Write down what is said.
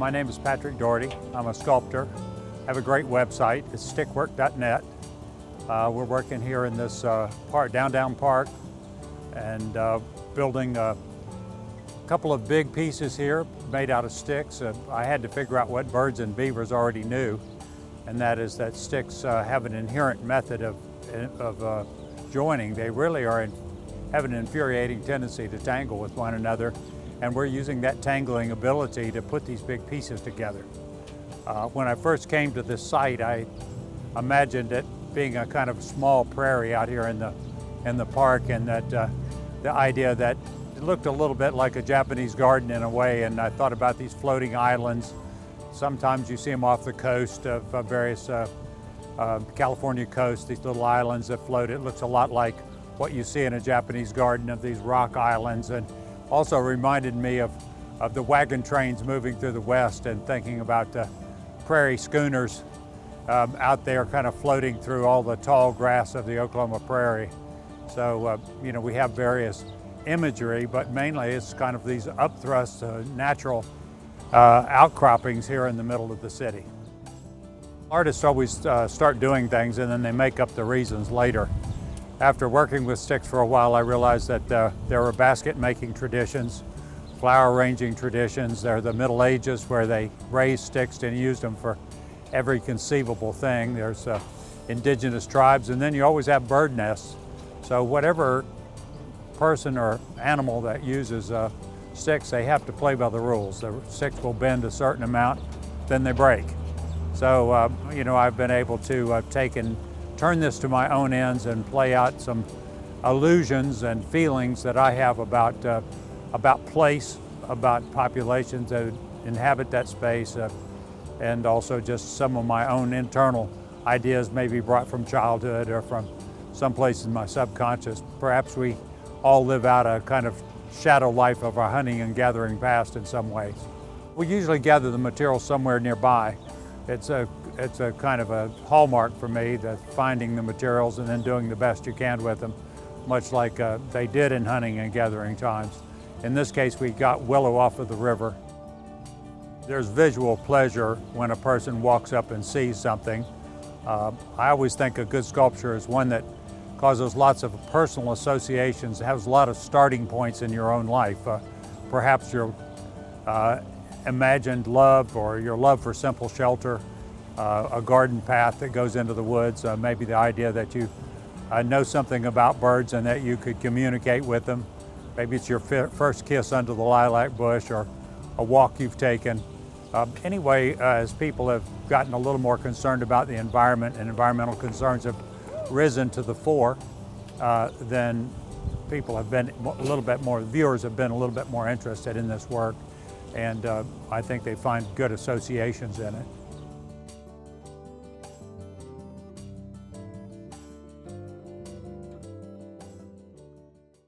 My name is Patrick Dougherty. I'm a sculptor. I have a great website. It's stickwork.net. We're working here in this downtown park and building a couple of big pieces here made out of sticks. I had to figure out what birds and beavers already knew, and that is that sticks have an inherent method of joining. They really have an infuriating tendency to tangle with one another, and we're using that tangling ability to put these big pieces together. When I first came to this site, I imagined it being a kind of small prairie out here in the park, and that the idea that it looked a little bit like a Japanese garden in a way, and I thought about these floating islands. Sometimes you see them off the coast of various California coast, these little islands that float. It looks a lot like what you see in a Japanese garden, of these rock islands, and also reminded me of the wagon trains moving through the West, and thinking about the prairie schooners out there kind of floating through all the tall grass of the Oklahoma prairie. So, we have various imagery, but mainly it's kind of these upthrust natural outcroppings here in the middle of the city. Artists always start doing things and then they make up the reasons later. After working with sticks for a while, I realized that there were basket making traditions, flower arranging traditions. There are the Middle Ages where they raised sticks and used them for every conceivable thing. There's indigenous tribes, and then you always have bird nests. So whatever person or animal that uses sticks, they have to play by the rules. The sticks will bend a certain amount, then they break. So, I've been able to take and turn this to my own ends and play out some illusions and feelings that I have about place, about populations that inhabit that space, and also just some of my own internal ideas, maybe brought from childhood or from someplace in my subconscious. Perhaps we all live out a kind of shadow life of our hunting and gathering past in some ways. We usually gather the material somewhere nearby. It's a kind of a hallmark for me, that finding the materials and then doing the best you can with them, much like they did in hunting and gathering times. In this case, we got willow off of the river. There's visual pleasure when a person walks up and sees something. I always think a good sculpture is one that causes lots of personal associations, has a lot of starting points in your own life. Perhaps your imagined love, or your love for simple shelter, a garden path that goes into the woods, maybe the idea that you know something about birds and that you could communicate with them. Maybe it's your first kiss under the lilac bush, or a walk you've taken. Anyway, as people have gotten a little more concerned about the environment and environmental concerns have risen to the fore, then people have been viewers have been a little bit more interested in this work, and I think they find good associations in it.